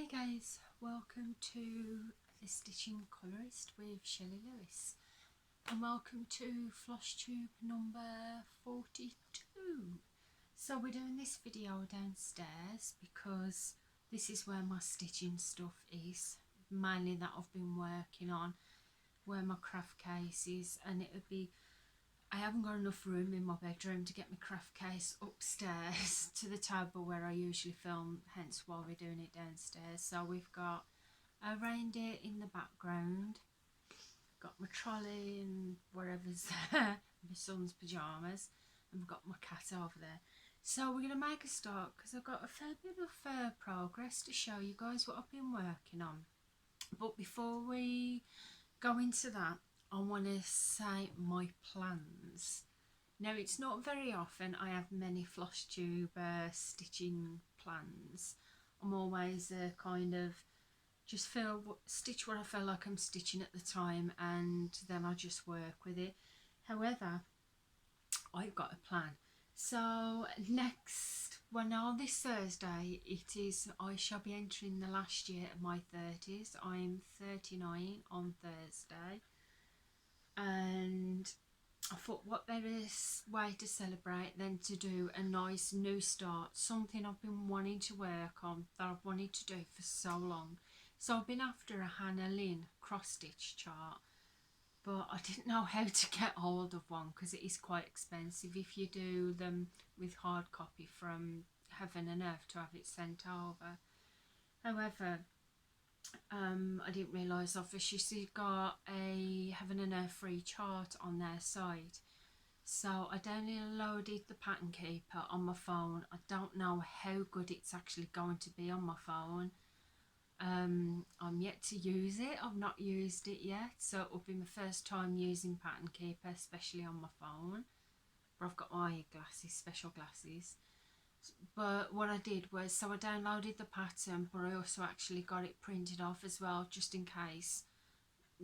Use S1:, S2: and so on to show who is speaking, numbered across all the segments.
S1: Hi guys, welcome to the Stitching Colourist with Shelley Lewis, and welcome to Flosstube number 42. So we're doing this video downstairs because this is where my stitching stuff is, mainly that I've been working on, where my craft case is, and I haven't got enough room in my bedroom to get my craft case upstairs to the table where I usually film, hence why we're doing it downstairs. So we've got a reindeer in the background, got my trolley and whatever's there, my son's pyjamas, and we've got my cat over there. So we're going to make a start because I've got a fair bit of progress to show you guys what I've been working on. But before we go into that, I want to say my plans. Now, it's not very often I have many Flosstuber stitching plans. I'm always kind of just stitch what I feel like I'm stitching at the time, and then I just work with it. However, I've got a plan. So this Thursday, I shall be entering the last year of my 30s. I'm 39 on Thursday. And I thought, what better way to celebrate than to do a nice new start, something I've been wanting to work on, that I've wanted to do for so long. So I've been after a Hannah Lynn cross stitch chart, but I didn't know how to get hold of one because it is quite expensive if you do them with hard copy from Heaven and Earth to have it sent over. However, I didn't realise obviously she's got a Heaven and Earth free chart on their site. So I downloaded the Pattern Keeper on my phone. I don't know how good it's actually going to be on my phone. I'm yet to use it. I've not used it yet, so it will be my first time using Pattern Keeper, especially on my phone. But I've got my glasses, special glasses. But what I did was, so I downloaded the pattern, but I also actually got it printed off as well, just in case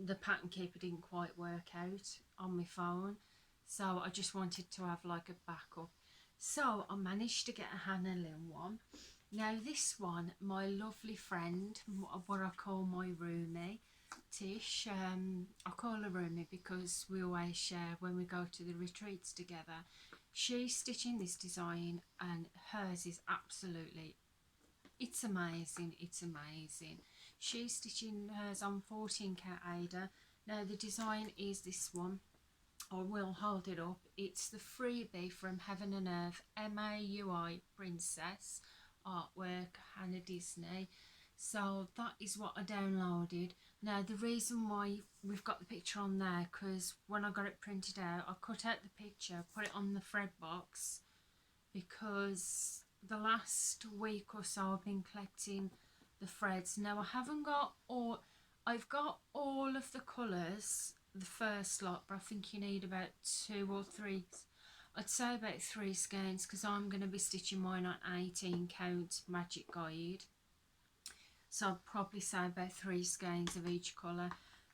S1: the Pattern Keeper didn't quite work out on my phone. So I just wanted to have like a backup. So I managed to get a Hannah Lynn one. Now this one, my lovely friend, what I call my roomie, Tish, I call her roomie because we always share when we go to the retreats together. She's stitching this design and hers is absolutely, it's amazing, it's amazing. She's stitching hers on 14 count Ada. Now the design is this one. I will hold it up. It's the freebie from Heaven and Earth, MAUI Princess artwork, Hannah Disney. So that is what I downloaded. Now the reason why we've got the picture on there, because when I got it printed out, I cut out the picture, put it on the thread box, because the last week or so I've been collecting the threads. Now I've got all of the colours, the first lot, but I think you need about 2 or 3, I'd say about 3 skeins, because I'm going to be stitching mine on 18 count magic guide. So I'd probably say about 3 skeins of each colour.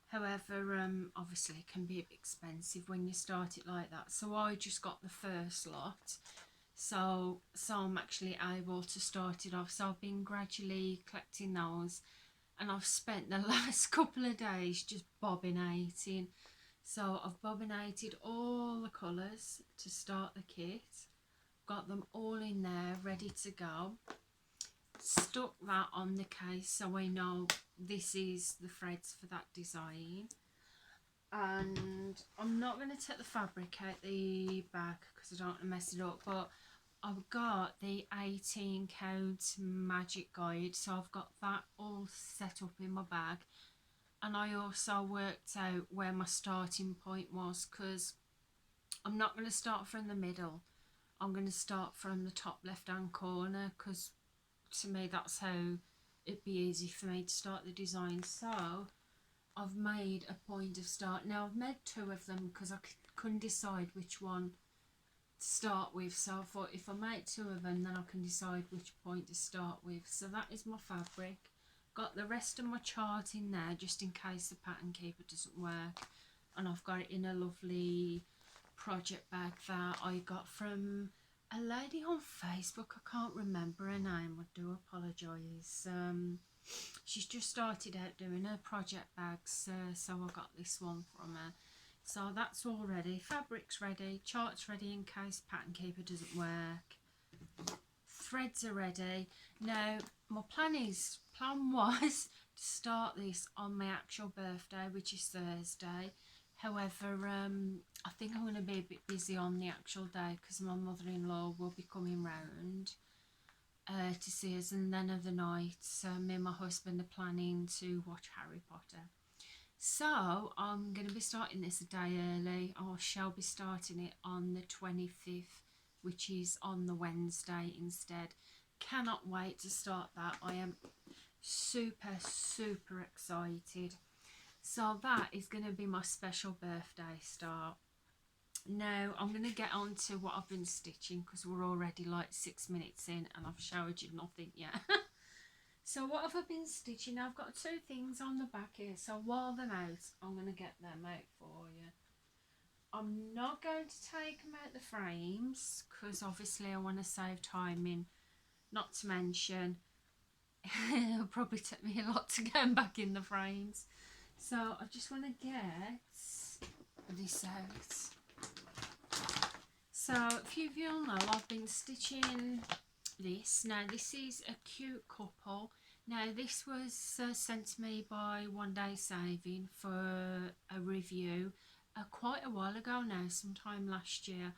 S1: However, obviously it can be a bit expensive when you start it like that. So I just got the first lot. So I'm actually able to start it off. So I've been gradually collecting those. And I've spent the last couple of days just bobbinating. So I've bobbinated all the colours to start the kit. Got them all in there, ready to go. Stuck that on the case so I know this is the threads for that design. And I'm not going to take the fabric out the bag because I don't want to mess it up, but I've got the 18 count magic guide, so I've got that all set up in my bag. And I also worked out where my starting point was, because I'm not going to start from the middle. I'm going to start from the top left hand corner, because to me that's how it'd be easy for me to start the design. So I've made a point of start. Now I've made 2 of them because I couldn't decide which one to start with, so I thought if I make 2 of them then I can decide which point to start with. So that is my fabric. Got the rest of my chart in there just in case the Pattern Keeper doesn't work, and I've got it in a lovely project bag that I got from a lady on Facebook. I can't remember her name, I do apologise. She's just started out doing her project bags, so I got this one from her. So that's all ready. Fabric's ready, chart's ready in case pattern keeper doesn't work. Threads are ready. Now my plan was to start this on my actual birthday, which is Thursday. However, I think I'm going to be a bit busy on the actual day because my mother-in-law will be coming round to see us, and then of the night me and my husband are planning to watch Harry Potter. So I'm going to be starting this a day early. I shall be starting it on the 25th, which is on the Wednesday instead. Cannot wait to start that. I am super excited. So that is going to be my special birthday start. Now I'm going to get on to what I've been stitching because we're already like 6 minutes in and I've showed you nothing yet. So what have I been stitching? I've got two things on the back here, so while they're out I'm going to get them out for you. I'm not going to take them out the frames because obviously I want to save timing, not to mention it'll probably take me a lot to get them back in the frames. So I just want to get this out. So a few of you will know I've been stitching this. Now this is a cute couple. Now this was sent to me by One Day Saving for a review quite a while ago now, sometime last year.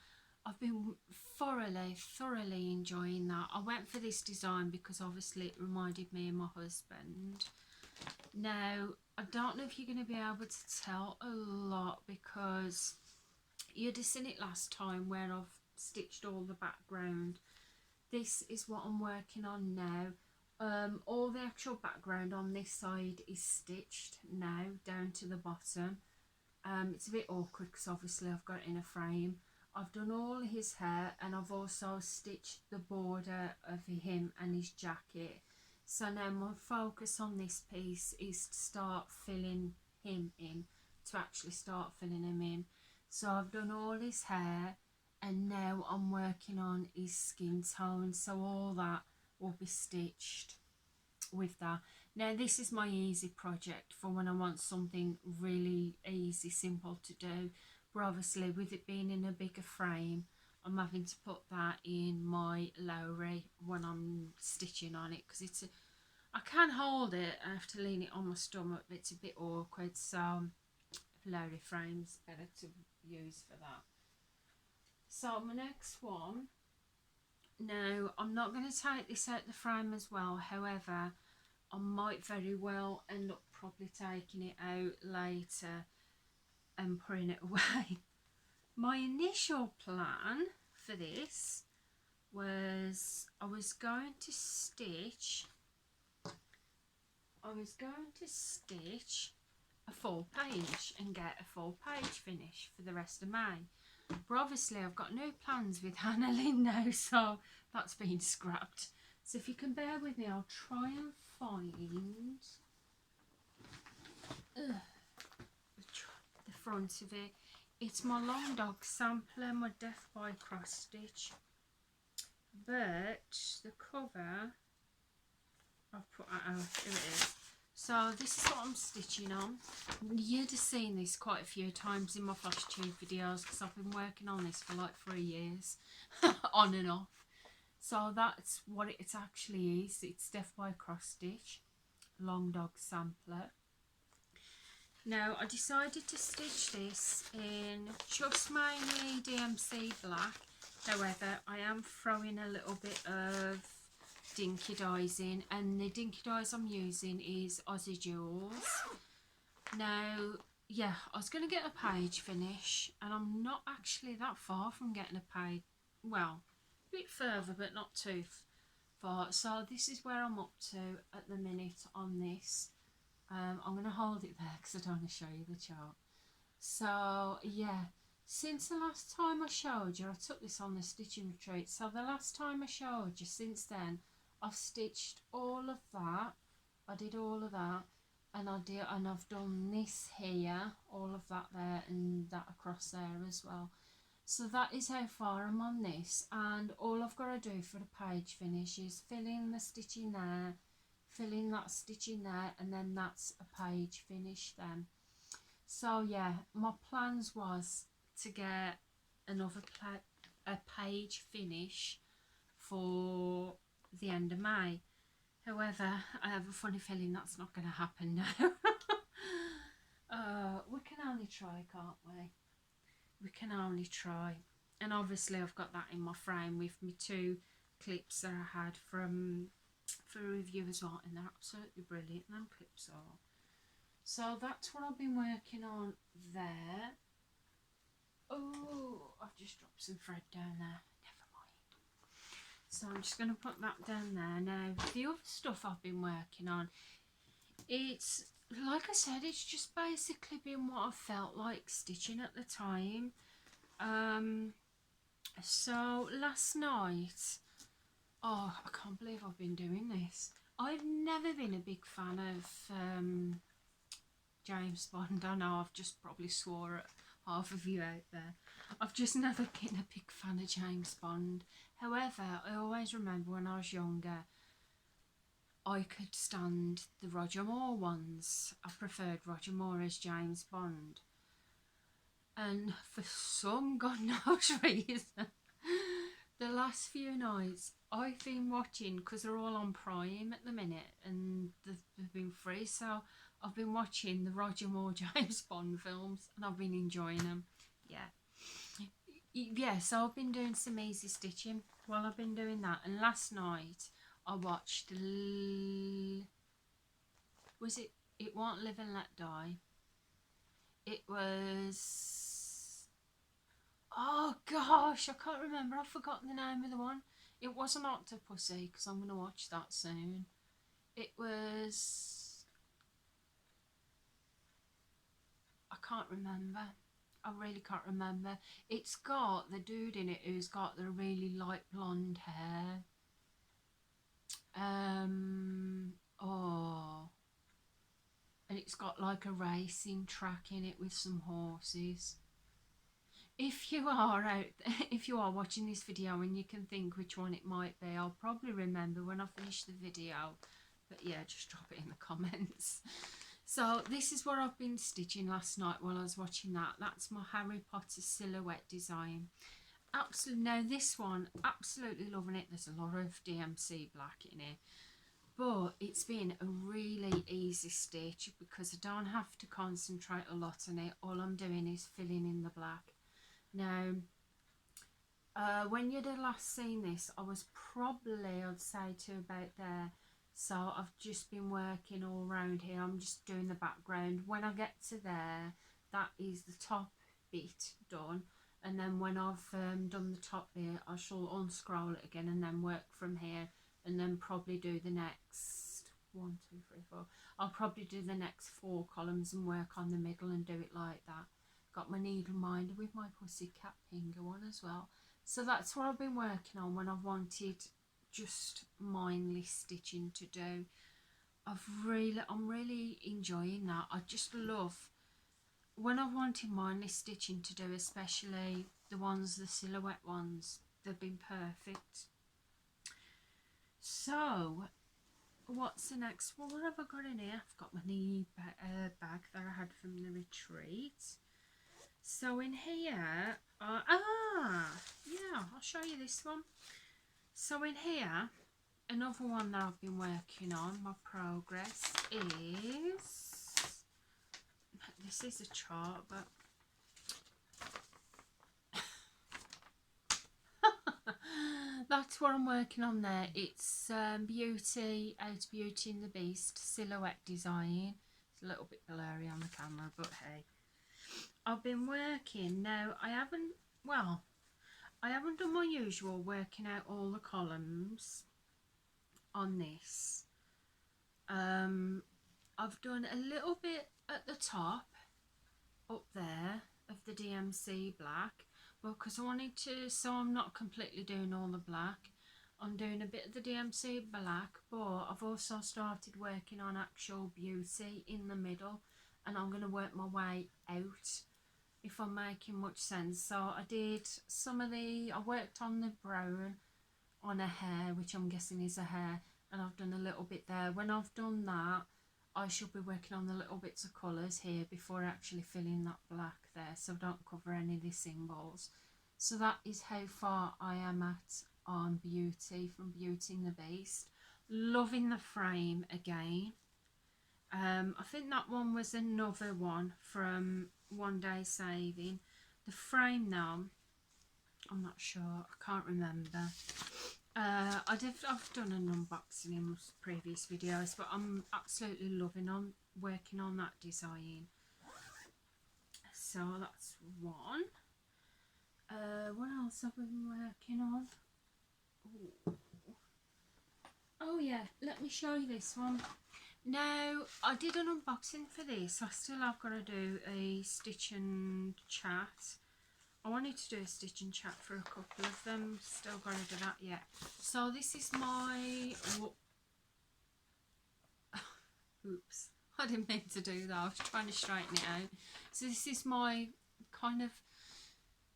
S1: I've been thoroughly enjoying that. I went for this design because obviously it reminded me of my husband. Now I don't know if you're going to be able to tell a lot because you'd have seen it last time where I've stitched all the background. This is what I'm working on now. All the actual background on this side is stitched now down to the bottom. It's a bit awkward because obviously I've got it in a frame. I've done all his hair and I've also stitched the border of him and his jacket. So now my focus on this piece is to start filling him in, to actually start filling him in. So I've done all his hair and now I'm working on his skin tone, so all that will be stitched with that. Now this is my easy project for when I want something really easy, simple to do, but obviously with it being in a bigger frame I'm having to put that in my Lowry when I'm stitching on it because it's I can hold it, I have to lean it on my stomach, but it's a bit awkward, so Lowry frame's better to use for that. So my next one, now I'm not going to take this out the frame as well, however I might very well end up probably taking it out later and putting it away. My initial plan for this was I was going to stitch a full page and get a full page finish for the rest of May. But obviously I've got no plans with Hannah Lynn now, so that's been scrapped. So if you can bear with me, I'll try and find the front of it. It's my Long Dog sampler, my Death by Cross Stitch. But the cover, I've put that out, here it is. So this is what I'm stitching on. You'd have seen this quite a few times in my Flosstube videos because I've been working on this for like 3 years, on and off. So that's what it actually is. It's Death by Cross Stitch, Long Dog sampler. Now I decided to stitch this in just mainly DMC black. However, I am throwing a little bit of dinky dyes in, and the dinky dyes I'm using is Aussie Jewels. Now yeah, I was going to get a page finish and I'm not actually that far from getting a page, well, a bit further but not too far. So this is where I'm up to at the minute on this. I'm going to hold it there because I don't want to show you the chart. So yeah, since the last time I showed you, I took this on the stitching retreat, so the last time I showed you, since then I've stitched all of that. I did all of that, and I've done this here, all of that there, and that across there as well. So that is how far I'm on this, and all I've got to do for the page finish is fill in the stitching there, fill in that stitch in there, and then that's a page finish then. So yeah, my plans was to get another a page finish for the end of May. However, I have a funny feeling that's not going to happen now. We can only try, can't we? We can only try. And obviously I've got that in my frame with me 2 clips that I had from for review as well, and they're absolutely brilliant, them clips are. So that's what I've been working on there. Oh, I've just dropped some thread down there. Never mind. So I'm just going to put that down there. Now, the other stuff I've been working on, it's, like I said, it's just basically been what I felt like stitching at the time. So last night, oh, I can't believe I've been doing this. I've never been a big fan of James Bond. I know I've just probably swore at half of you out there. I've just never been a big fan of James Bond. However, I always remember when I was younger, I could stand the Roger Moore ones. I preferred Roger Moore as James Bond. And for some God knows reason, the last few nights I've been watching, because they're all on Prime at the minute and they've been free, so I've been watching the Roger Moore James Bond films and I've been enjoying them. Yeah, so I've been doing some easy stitching while I've been doing that. And last night I watched was it Won't Live and Let Die. It was, oh gosh, I can't remember, I've forgotten the name of the one. It wasn't Octopussy, because I'm going to watch that soon. It was, I can't remember. I really can't remember. It's got the dude in it who's got the really light blonde hair. Oh, and it's got like a racing track in it with some horses. If you are if you are watching this video and you can think which one it might be, I'll probably remember when I finish the video. But yeah, just drop it in the comments. So this is what I've been stitching last night while I was watching that. That's my Harry Potter silhouette design. Absolutely, now this one, absolutely loving it. There's a lot of DMC black in it. But it's been a really easy stitch because I don't have to concentrate a lot on it. All I'm doing is filling in the black. Now, when you'd have last seen this, I was probably, I'd say, to about there. So I've just been working all around here. I'm just doing the background. When I get to there, that is the top bit done. And then when I've done the top bit, I shall unscroll it again and then work from here. And then probably do the next 1, 2, 3, 4. I'll probably do the next 4 columns and work on the middle and do it like that. Got my needle minder with my Pussycat Pinga one as well. So that's what I've been working on when I've wanted just mindless stitching to do. I'm really enjoying that. I just love when I've wanted mindless stitching to do, especially the silhouette ones. They've been perfect. So what's the next one? What have I got in here? I've got my knee bag that I had from the retreat. So in here, yeah, I'll show you this one. So in here, another one that I've been working on, my progress is, this is a chart, but that's what I'm working on there. It's Beauty, Out Beauty and the Beast silhouette design. It's a little bit blurry on the camera, but hey. I've been working, now I haven't done my usual working out all the columns on this. I've done a little bit at the top up there of the DMC black, because I wanted to, so I'm not completely doing all the black. I'm doing a bit of the DMC black, but I've also started working on actual Beauty in the middle, and I'm going to work my way out, if I'm making much sense. So I did I worked on the brown on a hair, which I'm guessing is a hair, and I've done a little bit there. When I've done that, I should be working on the little bits of colours here before actually filling that black there, so don't cover any of the symbols. So that is how far I am at on Beauty, from Beauty and the Beast. Loving the frame again. I think that one was another one from One Day Saving. The frame now, I'm not sure, I can't remember. I've done an unboxing in previous videos, but I'm absolutely loving on working on that design. So that's one. What else have we been working on? Ooh. Oh yeah, let me show you this one. Now, I did an unboxing for this. I still have got to do a stitch and chat. I wanted to do a stitch and chat for a couple of them. Still got to do that yet. So this is my... Oops. I didn't mean to do that. I was trying to straighten it out. So this is my kind of...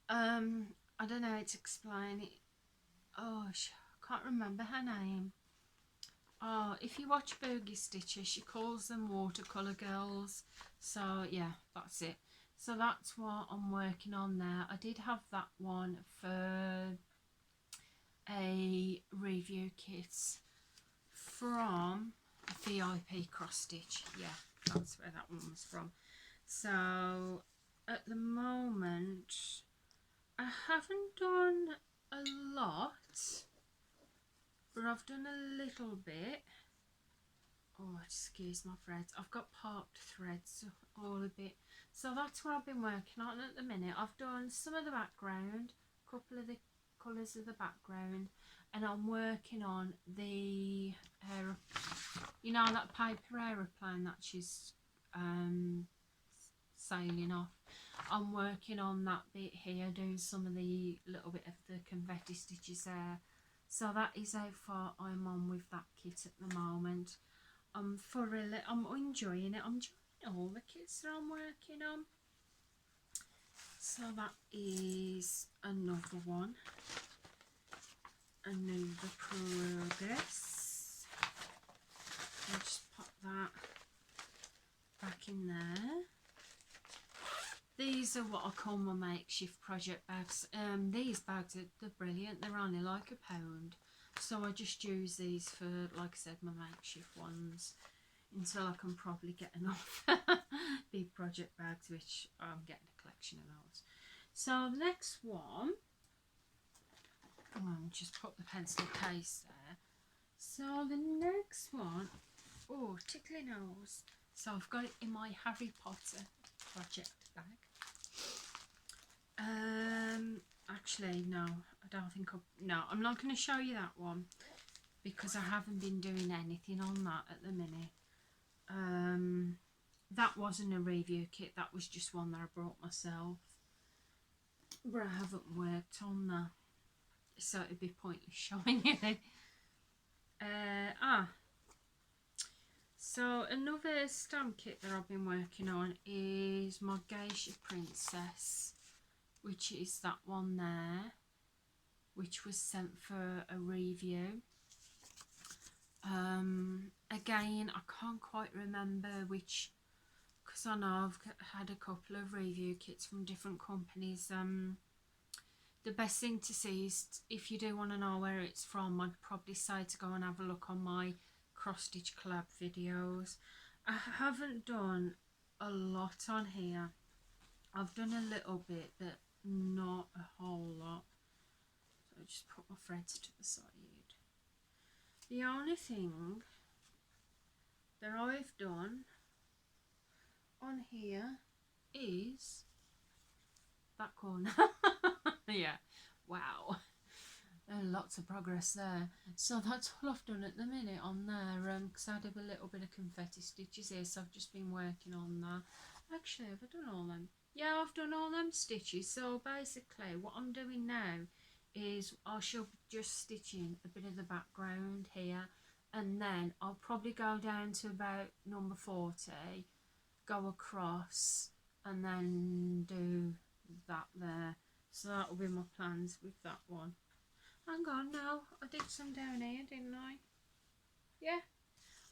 S1: I don't know how to explain it. Oh, I can't remember her name. Oh, if you watch Boogie Stitcher, she calls them watercolour girls. So yeah, that's it. So that's what I'm working on there. I did have that one for a review kit from VIP Cross Stitch. Yeah, that's where that one was from. So at the moment, I haven't done a lot, but I've done a little bit. Oh, excuse my threads. I've got parked threads all a bit. So that's what I've been working on at the minute. I've done some of the background, a couple of the colours of the background, and I'm working on the you know, that paper aeroplane that she's sailing off. I'm working on that bit here, doing some of the little bit of the confetti stitches there. So that is how far I'm on with that kit at the moment. I'm enjoying it. I'm enjoying all the kits that I'm working on. So that is another one. Another progress. I'll just pop that back in there. These are what I call my makeshift project bags. These bags they're brilliant. They're only like £1. So I just use these for, like I said, my makeshift ones until I can probably get enough big project bags, which I'm getting a collection of those. So the next one, I'll just put the pencil case there. So the next one, oh, tickly nose. So I've got it in my Harry Potter project bag. Actually, no, I don't think I'm not going to show you that one because I haven't been doing anything on that at the minute. That wasn't a review kit, that was just one that I brought myself, but I haven't worked on that, so it'd be pointless showing you. So another stamp kit that I've been working on is my Geisha Princess, which is that one there, which was sent for a review. Again, I can't quite remember which, because I know I've had a couple of review kits from different companies. The best thing to see is, if you do want to know where it's from, I'd probably say to go and have a look on my cross stitch collab videos. I haven't done a lot on here. I've done a little bit, but not a whole lot. So I just put my threads to the side. The only thing that I've done on here is that corner. Yeah, wow, lots of progress there. So that's all I've done at the minute on there, because I did a little bit of confetti stitches here, so I've just been working on that. Actually, have I done all them? Yeah, I've done all them stitches. So basically what I'm doing now is I shall be just stitching a bit of the background here, and then I'll probably go down to about number 40, go across, and then do that there. So that will be my plans with that one. Hang on now, I did some down here, didn't I? yeah,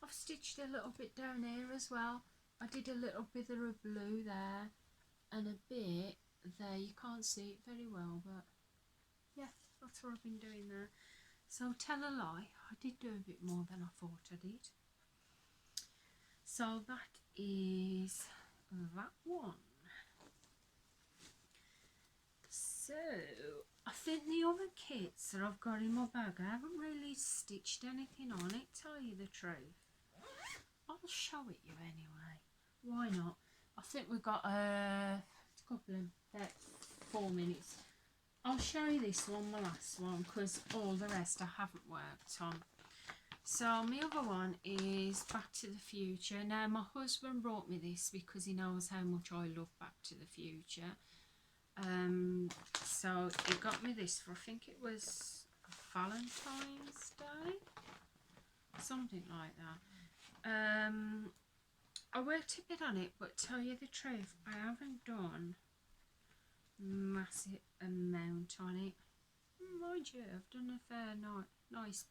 S1: I've stitched a little bit down here as well. I did a little bit of blue there and a bit there. You can't see it very well, but yeah, that's what I've been doing there. So tell a lie, I did do a bit more than I thought I did. So that is that one. So I think the other kits that I've got in my bag, I haven't really stitched anything on it, tell you the truth. I'll show it you anyway. Why not? I think we've got a couple of about 4 minutes. I'll show you this one, my last one, because all the rest I haven't worked on. So my other one is Back to the Future. Now my husband brought me this because he knows how much I love Back to the Future. So he got me this for, I think it was Valentine's Day, something like that. I worked a bit on it, but tell you the truth, I haven't done massive amount on it. Mind you, I've done a fair nice.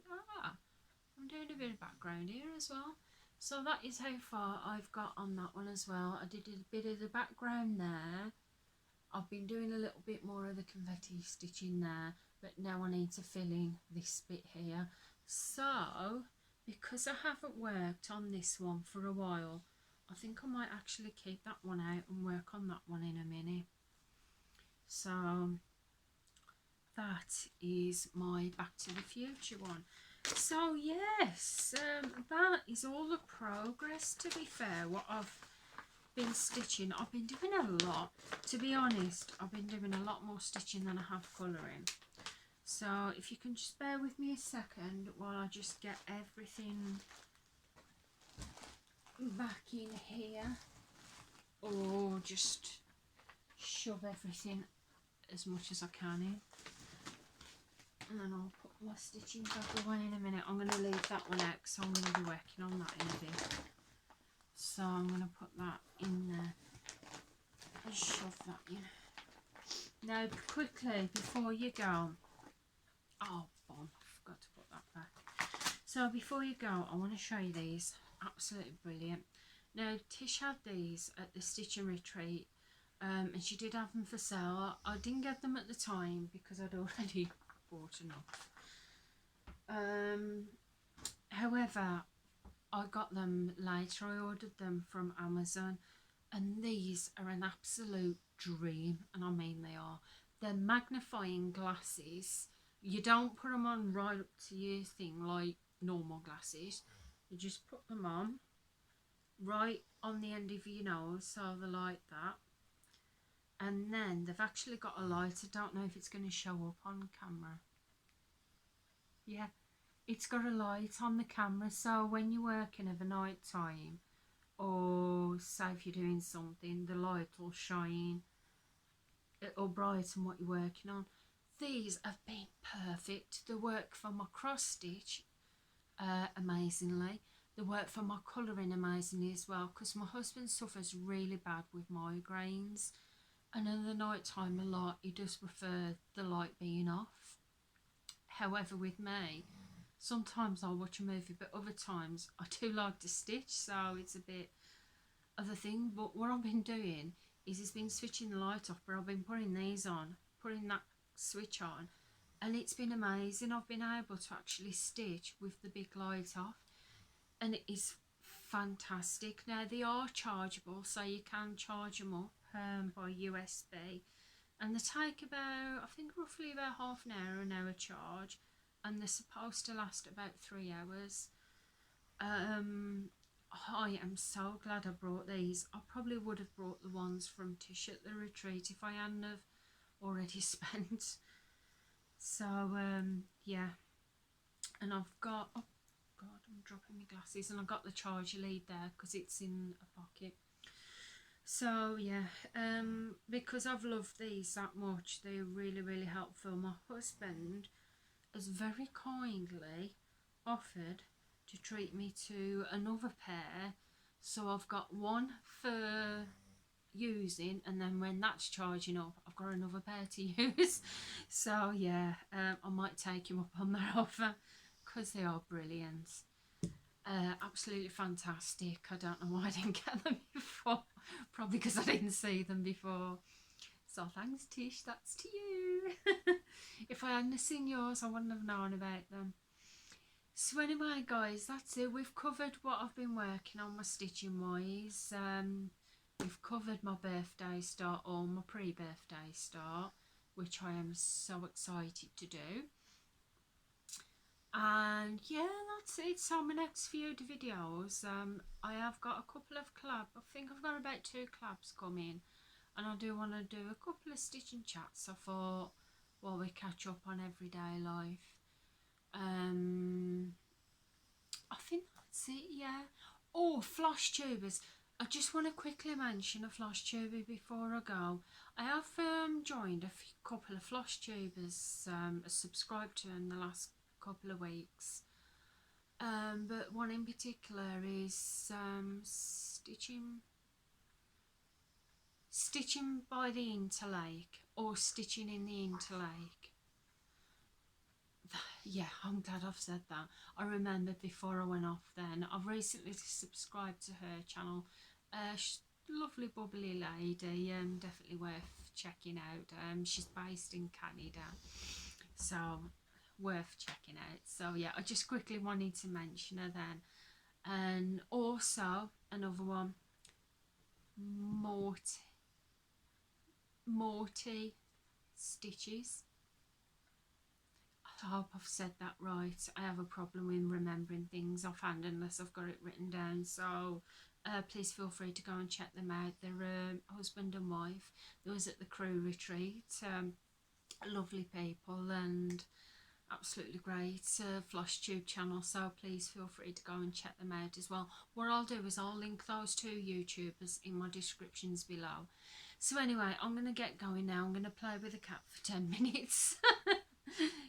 S1: I'm doing a bit of background here as well. So that is how far I've got on that one as well. I did a bit of the background there. I've been doing a little bit more of the confetti stitching there, but now I need to fill in this bit here. So because I haven't worked on this one for a while, I think I might actually keep that one out and work on that one in a minute. So that is my Back to the Future one. So yes, that is all the progress, to be fair, what I've been stitching. I've been doing a lot, to be honest. I've been doing a lot more stitching than I have colouring. So if you can just bear with me a second while I just get everything back in here, or just shove everything as much as I can in, and then I'll put my stitching bag away in a minute. I'm going to leave that one out because I'm going to be working on that in a bit. So I'm going to put that in there and shove that in. Now quickly before you go, oh bomb, I forgot to put that back. So before you go, I want to show you these, absolutely brilliant. Now Tish had these at the Stitching Retreat, and she did have them for sale. I didn't get them at the time because I'd already bought enough. However, I got them later. I ordered them from Amazon, and these are an absolute dream, and I mean they are. They're magnifying glasses. You don't put them on right up to your thing like normal glasses. You just put them on right on the end of your nose, so they're like that. And then they've actually got a light. I don't know if it's going to show up on camera. Yeah, it's got a light on the camera, so when you're working of a night time, or say if you're doing something, the light will shine, it'll brighten what you're working on. These have been perfect. They work for my cross stitch amazingly. They work for my colouring amazingly as well, because my husband suffers really bad with migraines, and in the night time a lot he does prefer the light being off. However, with me, sometimes I'll watch a movie, but other times I do like to stitch, so it's a bit of a thing. But what I've been doing is he's been switching the light off, but I've been putting these on, putting that switch on, and it's been amazing. I've been able to actually stitch with the big light off, and it is fantastic. Now they are chargeable, so you can charge them up by USB, and they take about, I think, roughly about half an hour charge, and they're supposed to last about 3 hours. I am so glad I brought these. I probably would have brought the ones from Tish at the retreat if I hadn't have already spent. So yeah, and I've got, oh god, I'm dropping my glasses, and I've got the charger lead there because it's in a pocket. So yeah, because I've loved these that much, they're really helpful. My husband has very kindly offered to treat me to another pair, so I've got one for using, and then when that's charging up I've got another pair to use. So yeah, I might take him up on their offer because they are brilliant. Absolutely fantastic. I don't know why I didn't get them before. Probably because I didn't see them before. So thanks, Tish, that's to you. If I hadn't seen yours, I wouldn't have known about them. So anyway, guys, that's it. We've covered what I've been working on, my stitching wise. We've covered my birthday start or my pre-birthday start, which I am so excited to do. And yeah, that's it. So my next few videos, I have got a couple of collabs. I think I've got about 2 collabs coming, and I do want to do a couple of stitching chats. I thought while we catch up on everyday life. I think that's it. Yeah. Oh, Flosstubers. I just want to quickly mention a Flosstuber before I go. I have joined a couple of Flosstubers subscribed to in the last couple of weeks, but one in particular is stitching by the interlake, or stitching in the interlake. Yeah, I'm glad I've said that. I remembered before I went off then. I've recently subscribed to her channel. Lovely bubbly lady, definitely worth checking out. She's based in Canada, so worth checking out. So yeah, I just quickly wanted to mention her then. And also another one, Morty Stitches. I hope I've said that right. I have a problem with remembering things offhand unless I've got it written down. So please feel free to go and check them out. They're husband and wife. They was at the crew retreat. Lovely people and absolutely great Flosstube channel. So please feel free to go and check them out as well. What I'll do is I'll link those 2 YouTubers in my descriptions below. So anyway, I'm going to get going now. I'm going to play with the cat for 10 minutes.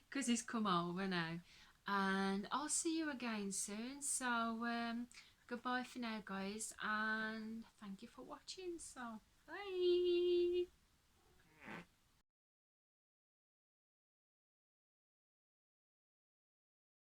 S1: Because he's come over now, and I'll see you again soon. So goodbye for now, guys, and thank you for watching. So bye.